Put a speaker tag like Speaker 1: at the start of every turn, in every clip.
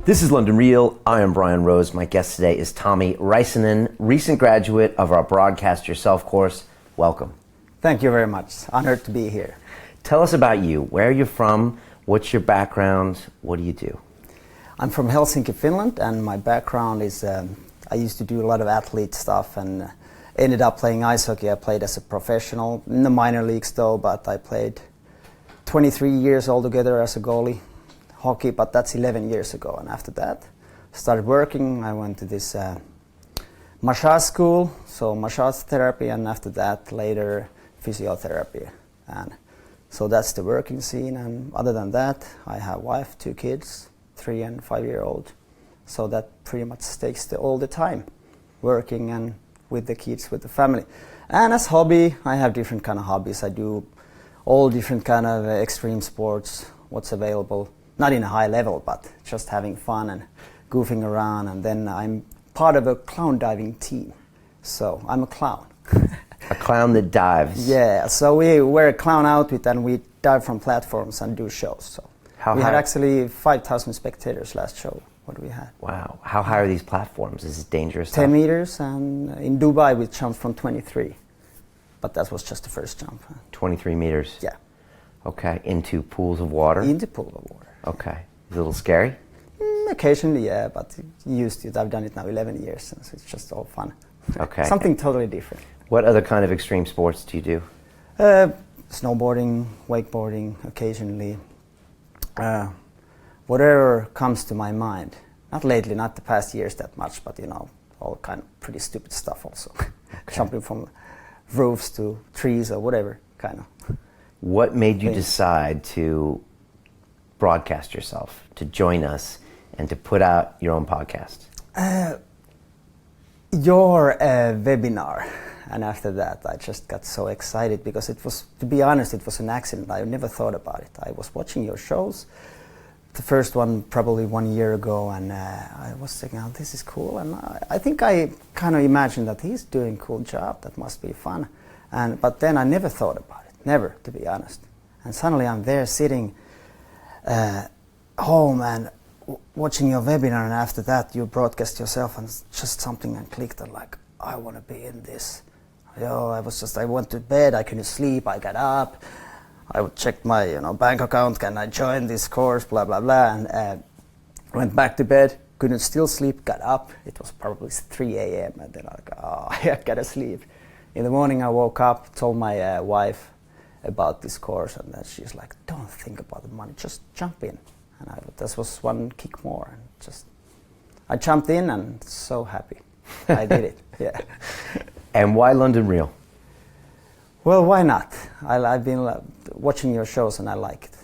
Speaker 1: This is London Real. I am Brian Rose. My guest today is Tomi Räisänen, recent graduate of our Broadcast Yourself course. Welcome.
Speaker 2: Thank you very much. Honored to be here.
Speaker 1: Tell us about you. Where are you from? What's your background? What do you do?
Speaker 2: I'm from Helsinki, Finland, and my background is I used to do a lot of athlete stuff and ended up playing ice hockey. I played as a professional in the minor leagues though, but I played 23 years altogether as a goalie. Hockey, but that's 11 years ago, and after that started working. I went to this massage school, so massage therapy, and after that later physiotherapy, and so that's the working scene. And other than that, I have wife, 2 kids, 3 and 5-year-old, so that pretty much takes all the time working and with the kids, with the family. And as hobby, I have different kind of hobbies. I do all different kind of extreme sports, what's available. Not in a high level, but just having fun and goofing around. And then I'm part of a clown diving team. So I'm a clown.
Speaker 1: A clown that dives.
Speaker 2: Yeah, so we wear a clown outfit and we dive from platforms and do shows. So we had actually 5,000 spectators last show. What we had.
Speaker 1: Wow. How high are these platforms? Is it dangerous?
Speaker 2: 10 meters, and in Dubai we jumped from 23. But that was just the first jump.
Speaker 1: 23 meters?
Speaker 2: Yeah.
Speaker 1: Okay, into pools of water?
Speaker 2: Into pool of water.
Speaker 1: Okay. Is it a little scary?
Speaker 2: Occasionally, yeah, but used to it. I've done it now 11 years, so it's just all fun.
Speaker 1: Okay.
Speaker 2: Something totally different.
Speaker 1: What other kind of extreme sports do you do?
Speaker 2: Snowboarding, wakeboarding, occasionally. Whatever comes to my mind. Not lately, not the past years that much, but you know, all kind of pretty stupid stuff also. Okay. Jumping from roofs to trees or whatever, kind of.
Speaker 1: What made you decide to broadcast yourself, to join us, and to put out your own podcast?
Speaker 2: Your webinar, and after that I just got so excited because it was, to be honest, it was an accident. I never thought about it. I was watching your shows, the first one probably 1 year ago, and I was thinking, oh, this is cool, and I think I kind of imagined that he's doing a cool job, that must be fun, but then I never thought about it, never, to be honest. And suddenly I'm there sitting home and watching your webinar, and after that you broadcast yourself, and just something and clicked, and like, I want to be in this. I went to bed, I couldn't sleep, I got up, I would check my bank account, can I join this course, blah blah blah, and went back to bed, couldn't still sleep, got up, it was probably 3 a.m. and then I go, oh, I gotta sleep. In the morning I woke up, told my wife about this course, and then she's like, don't think about the money, just jump in. And this was one kick more, and I jumped in and so happy. I did it, yeah.
Speaker 1: And why London Real?
Speaker 2: Well, why not? I've been watching your shows and I like it.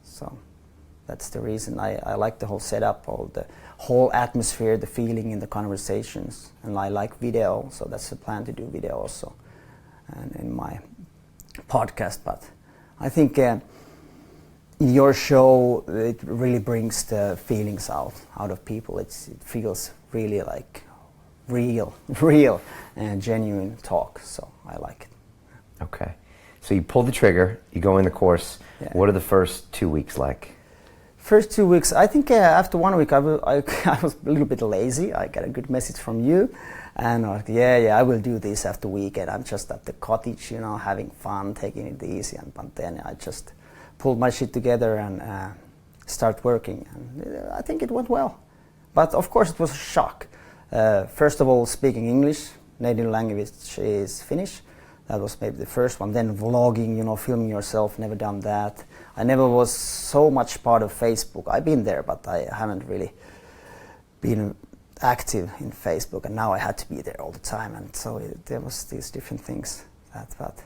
Speaker 2: So that's the reason. I like the whole setup, the whole atmosphere, the feeling in the conversations. And I like video, so that's the plan, to do video also and in my podcast. But I think in your show it really brings the feelings out of people. It feels really like real and genuine talk, so I like it.
Speaker 1: Okay, so you pull the trigger, you go in the course. Yeah. What are the first 2 weeks like?
Speaker 2: First 2 weeks, I think after 1 week I was a little bit lazy. I got a good message from you, and I was like, yeah, I will do this after weekend. I'm just at the cottage, having fun, taking it easy, but then I just pulled my shit together and start working, and I think it went well. But of course it was a shock. First of all, speaking English, native language is Finnish. That was maybe the first one. Then vlogging, filming yourself, never done that. I never was so much part of Facebook. I've been there, but I haven't really been active in Facebook, and now I had to be there all the time, and so there was these different things that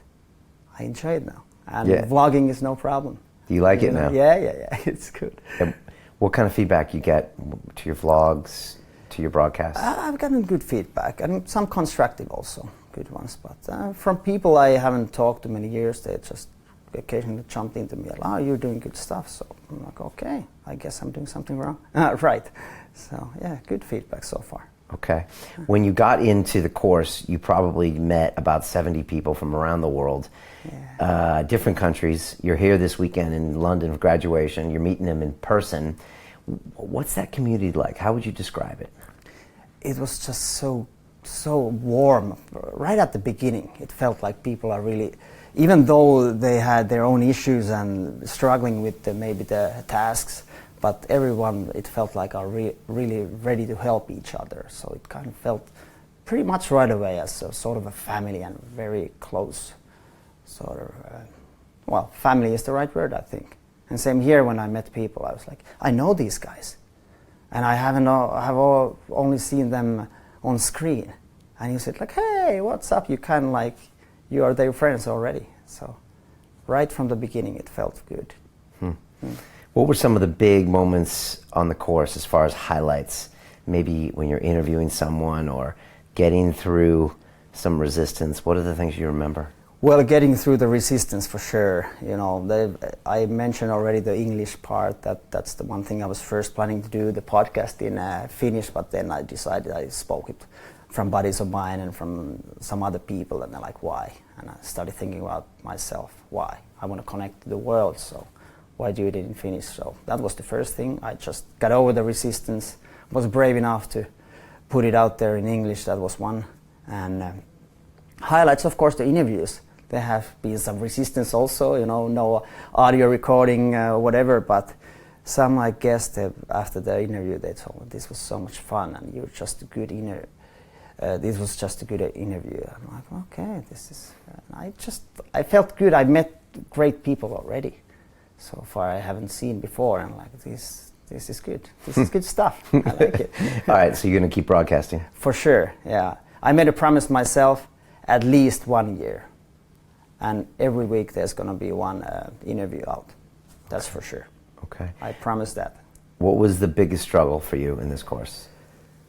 Speaker 2: I enjoy it now. And vlogging is no problem.
Speaker 1: Do you like it now?
Speaker 2: Yeah, it's good.
Speaker 1: And what kind of feedback you get to your vlogs, to your broadcasts?
Speaker 2: I've gotten good feedback, and some constructive also, good ones. But from people I haven't talked to many years, they just occasionally jumped into me, like, oh, you're doing good stuff. So I'm like, okay, I guess I'm doing something wrong. Right. So yeah, good feedback so far.
Speaker 1: Okay. When you got into the course, you probably met about 70 people from around the world, different countries. You're here this weekend in London for graduation. You're meeting them in person. What's that community like? How would you describe it?
Speaker 2: It was just so warm right at the beginning. It felt like people are really, even though they had their own issues and struggling with maybe the tasks, but everyone, it felt like are really ready to help each other. So it kind of felt pretty much right away as a sort of a family and very close sort of, well, family is the right word, I think. And same here, when I met people, I was like, I know these guys, and I have only seen them on screen. And you said like, hey, what's up? You kind of like, you are their friends already. So right from the beginning, it felt good.
Speaker 1: What were some of the big moments on the course as far as highlights? Maybe when you're interviewing someone or getting through some resistance. What are the things you remember?
Speaker 2: Well, getting through the resistance for sure. You know, I mentioned already the English part. That's the one thing I was first planning to do, the podcast in Finnish, but then I decided I spoke it from buddies of mine and from some other people, and they're like, why? And I started thinking about myself, why? I want to connect to the world, so why do it in Finnish? So that was the first thing. I just got over the resistance, was brave enough to put it out there in English. That was one. And highlights, of course, the interviews. There have been some resistance also, you know, no audio recording, whatever, but some, I guess, after the interview, they told me this was so much fun and you're just a good this was just a good interview. I'm like, okay, this is, I felt good. I met great people already. So far I haven't seen before, and like, this is good. This is good stuff. I like it.
Speaker 1: All right, so you're going to keep broadcasting?
Speaker 2: For sure, yeah. I made a promise myself, at least 1 year. And every week there's going to be one interview out. That's for sure.
Speaker 1: Okay.
Speaker 2: I promise that.
Speaker 1: What was the biggest struggle for you in this course?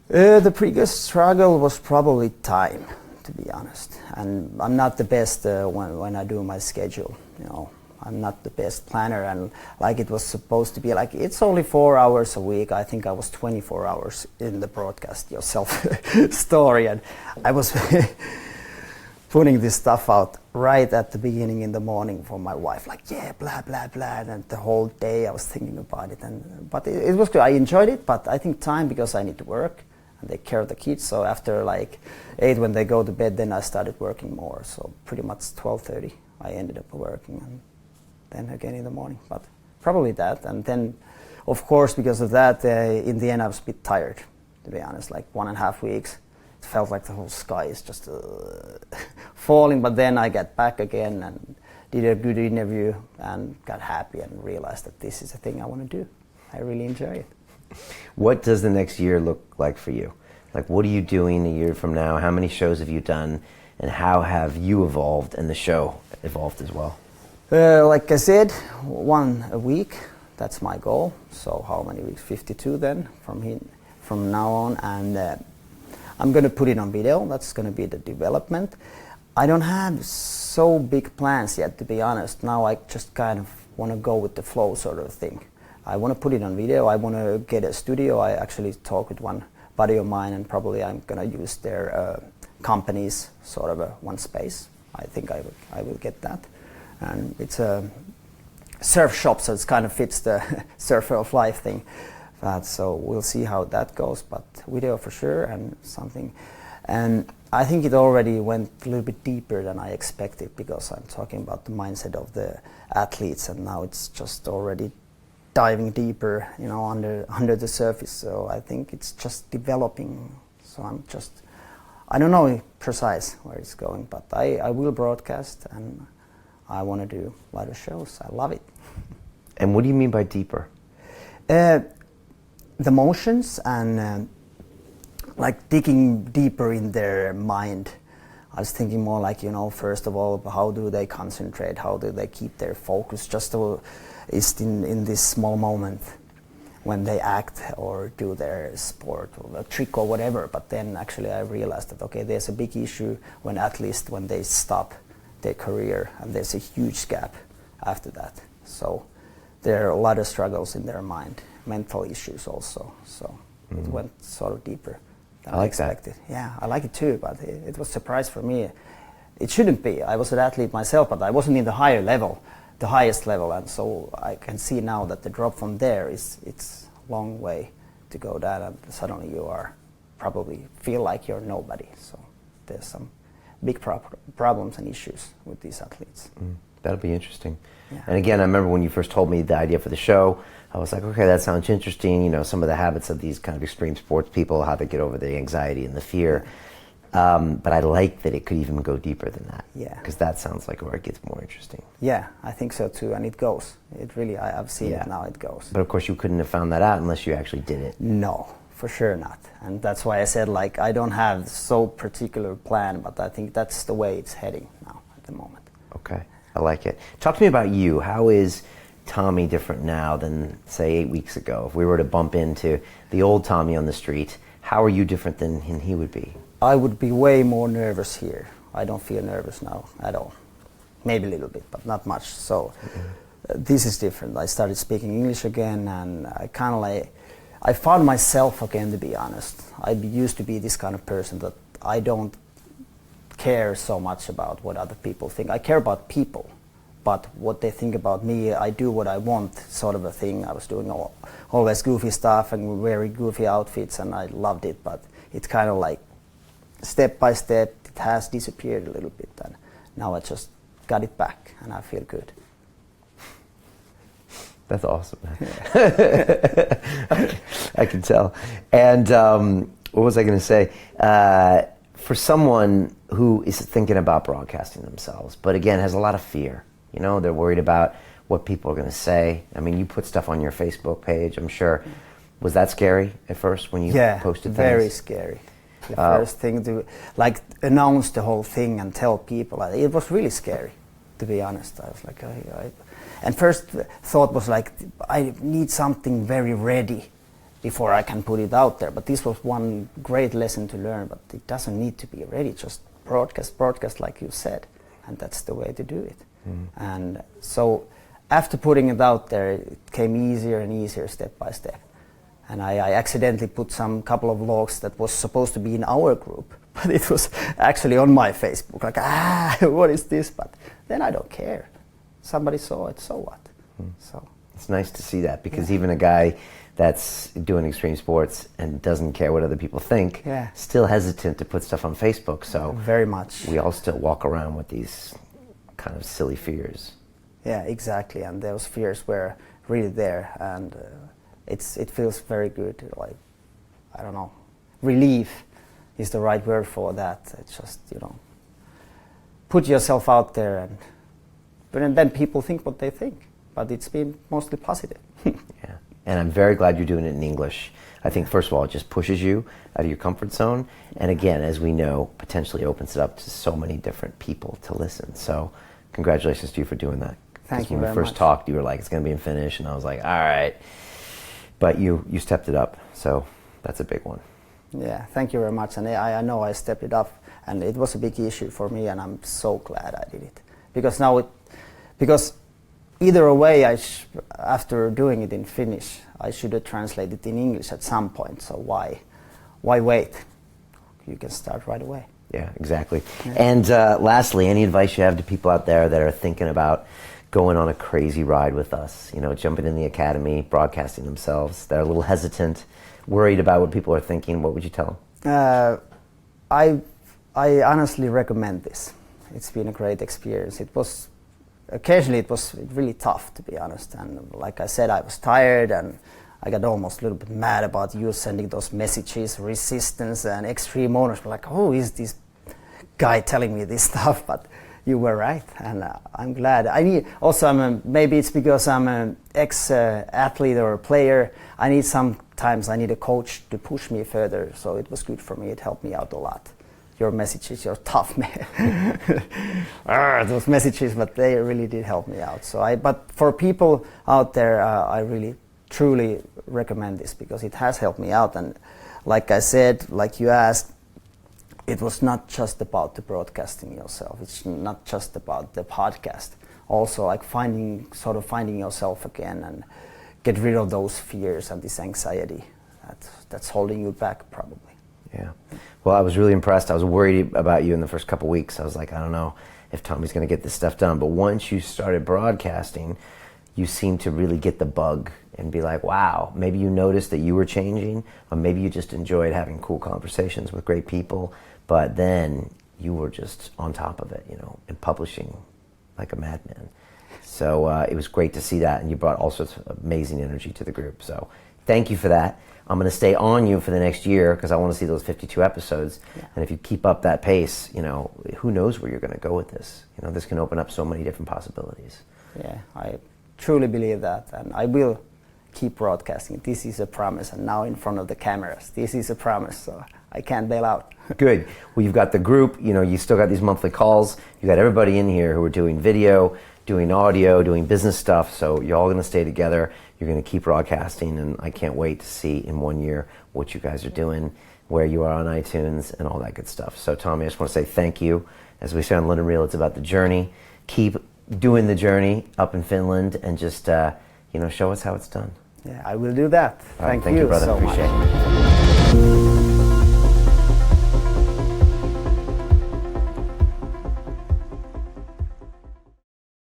Speaker 2: The biggest struggle was probably time, to be honest. And I'm not the best when I do my schedule. You know, I'm not the best planner, and like it was supposed to be like it's only 4 hours a week. I think I was 24 hours in the broadcast yourself story, and I was putting this stuff out right at the beginning in the morning for my wife, like, yeah, blah blah blah, and the whole day I was thinking about it. But it was good. I enjoyed it, but I think time, because I need to work and take care of the kids. So after like 8 when they go to bed, then I started working more. So pretty much 12:30 I ended up working, and then again in the morning. But probably that. And then, of course, because of that, in the end I was a bit tired, to be honest. Like 1.5 weeks, it felt like the whole sky is just falling. But then I got back again and did a good interview and got happy and realized that this is a thing I want to do. I really enjoy it.
Speaker 1: What does the next year look like for you? Like, what are you doing a year from now? How many shows have you done? And how have you evolved and the show evolved as well?
Speaker 2: Like I said, 1 a week, that's my goal. So how many weeks? 52 then from now on. And I'm going to put it on video. That's going to be the development. I don't have so big plans yet, to be honest. Now I just kind of want to go with the flow sort of thing. I want to put it on video. I want to get a studio. I actually talked with one buddy of mine, and probably I'm going to use their company's sort of one space. I think I will get that. And it's a surf shop, so it kind of fits the surfer of life thing. So we'll see how that goes, but video for sure, and something. And I think it already went a little bit deeper than I expected, because I'm talking about the mindset of the athletes, and now it's just already diving deeper, you know, under the surface. So I think it's just developing. So I don't know precise where it's going, but I will broadcast, and I want to do a lot of shows. I love it.
Speaker 1: And what do you mean by deeper?
Speaker 2: The motions and like digging deeper in their mind. I was thinking more like, you know, first of all, how do they concentrate? How do they keep their focus just in this small moment when they act or do their sport or a trick or whatever. But then actually I realized that, okay, there's a big issue when athletes, when they stop their career, and there's a huge gap after that. So there are a lot of struggles in their mind, mental issues also. So it went sort of deeper than I expected. That. Yeah, I like it too, but it was a surprise for me. It shouldn't be. I was an athlete myself, but I wasn't in the higher level, the highest level, and so I can see now that the drop from there it's long way to go that, and suddenly you are probably feel like you're nobody. So there's some big problems and issues with these athletes.
Speaker 1: That'll be interesting.
Speaker 2: Yeah.
Speaker 1: And again, I remember when you first told me the idea for the show, I was like, okay, that sounds interesting. You know, some of the habits of these kind of extreme sports people, how they get over the anxiety and the fear. But I like that it could even go deeper than that.
Speaker 2: Yeah.
Speaker 1: Because that sounds like where it gets more interesting.
Speaker 2: Yeah, I think so too, and it goes. It really, I've seen it now, it goes.
Speaker 1: But of course you couldn't have found that out unless you actually did it.
Speaker 2: No, for sure not. And that's why I said, like, I don't have so particular plan, but I think that's the way it's heading now at the moment.
Speaker 1: Okay, I like it. Talk to me about you. How is Tomi different now than, say, 8 weeks ago? If we were to bump into the old Tomi on the street, how are you different than he would be?
Speaker 2: I would be way more nervous here. I don't feel nervous now at all. Maybe a little bit, but not much. So this is different. I started speaking English again, and I kind of like, I found myself again, to be honest. I used to be this kind of person that I don't care so much about what other people think. I care about people, but what they think about me, I do what I want, sort of a thing. I was doing always goofy stuff and very goofy outfits, and I loved it, but it's kind of like step by step, it has disappeared a little bit, and now I just got it back, and I feel good.
Speaker 1: That's awesome. I can tell. And what was I going to say? For someone who is thinking about broadcasting themselves, but again has a lot of fear, you know, they're worried about what people are going to say. I mean, you put stuff on your Facebook page, I'm sure. Was that scary at first when you posted things?
Speaker 2: Yeah, very scary. The first thing to like announce the whole thing and tell people, it was really scary, to be honest. I was like, and first thought was like, I need something very ready before I can put it out there. But this was one great lesson to learn, but it doesn't need to be ready, just broadcast like you said, and that's the way to do it. And so after putting it out there, it came easier and easier step by step. And I accidentally put some couple of logs that was supposed to be in our group, but it was actually on my Facebook. Like, what is this? But then I don't care. Somebody saw it, so what? So
Speaker 1: it's nice to see that, because even a guy that's doing extreme sports and doesn't care what other people think, still hesitant to put stuff on Facebook. So
Speaker 2: very much.
Speaker 1: We all still walk around with these kind of silly fears.
Speaker 2: Yeah, exactly. And those fears were really there, and it feels very good. Like, I don't know, relief is the right word for that. It's just, you know, put yourself out there, and then people think what they think. But it's been mostly positive.
Speaker 1: Yeah, and I'm very glad you're doing it in English. I think, first of all, it just pushes you out of your comfort zone, and again, as we know, potentially opens it up to so many different people to listen. So, congratulations to you for doing that.
Speaker 2: Thank you very much.
Speaker 1: When we first talked, you were like, it's going to be in Finnish, and I was like, all right. But you stepped it up, so that's a big one. Yeah,
Speaker 2: thank you very much. And I know I stepped it up, and it was a big issue for me, and I'm so glad I did it. Because either way, after doing it in Finnish, I should have translated it in English at some point. So why wait? You can start right away.
Speaker 1: Yeah, exactly. Yeah. And lastly, any advice you have to people out there that are thinking about going on a crazy ride with us, you know, jumping in the academy, broadcasting themselves, they're a little hesitant, worried about what people are thinking, what would you tell them?
Speaker 2: I honestly recommend this. It's been a great experience. Occasionally it was really tough, to be honest, and like I said, I was tired, and I got almost a little bit mad about you sending those messages, resistance and extreme owners were like, who is this guy telling me this stuff? But you were right, and I'm glad. Maybe it's because I'm an ex-athlete or a player. Sometimes I need a coach to push me further, so it was good for me. It helped me out a lot. Your messages, you're tough, man. Those messages, but they really did help me out. But for people out there, I really, truly recommend this, because it has helped me out. And like I said, like you asked, it was not just about the broadcasting yourself. It's not just about the podcast. Also, like finding yourself again and get rid of those fears and this anxiety that's holding you back, probably.
Speaker 1: Yeah. Well, I was really impressed. I was worried about you in the first couple weeks. I was like, I don't know if Tomi's going to get this stuff done. But once you started broadcasting, you seemed to really get the bug and be like, wow, maybe you noticed that you were changing, or maybe you just enjoyed having cool conversations with great people, but then you were just on top of it, you know, and publishing like a madman. So it was great to see that, and you brought all sorts of amazing energy to the group. So thank you for that. I'm going to stay on you for the next year because I want to see those 52 episodes. Yeah. And if you keep up that pace, you know, who knows where you're going to go with this? You know, this can open up so many different possibilities.
Speaker 2: Yeah, I truly believe that, and I will keep broadcasting. This is a promise, and now in front of the cameras, this is a promise, so I can't bail out.
Speaker 1: Good. Well, you've got the group, you know, you still got these monthly calls. You got everybody in here who are doing video, doing audio, doing business stuff, so you're all going to stay together. You're going to keep broadcasting, and I can't wait to see in 1 year what you guys are doing, where you are on iTunes, and all that good stuff. So, Tomi, I just want to say thank you. As we say on London Real, it's about the journey. Keep doing the journey up in Finland, and just, you know, show us how it's done.
Speaker 2: Yeah, I will do that.
Speaker 1: All right,
Speaker 2: thank you,
Speaker 1: brother.
Speaker 2: so
Speaker 1: Appreciate
Speaker 2: much.
Speaker 1: it.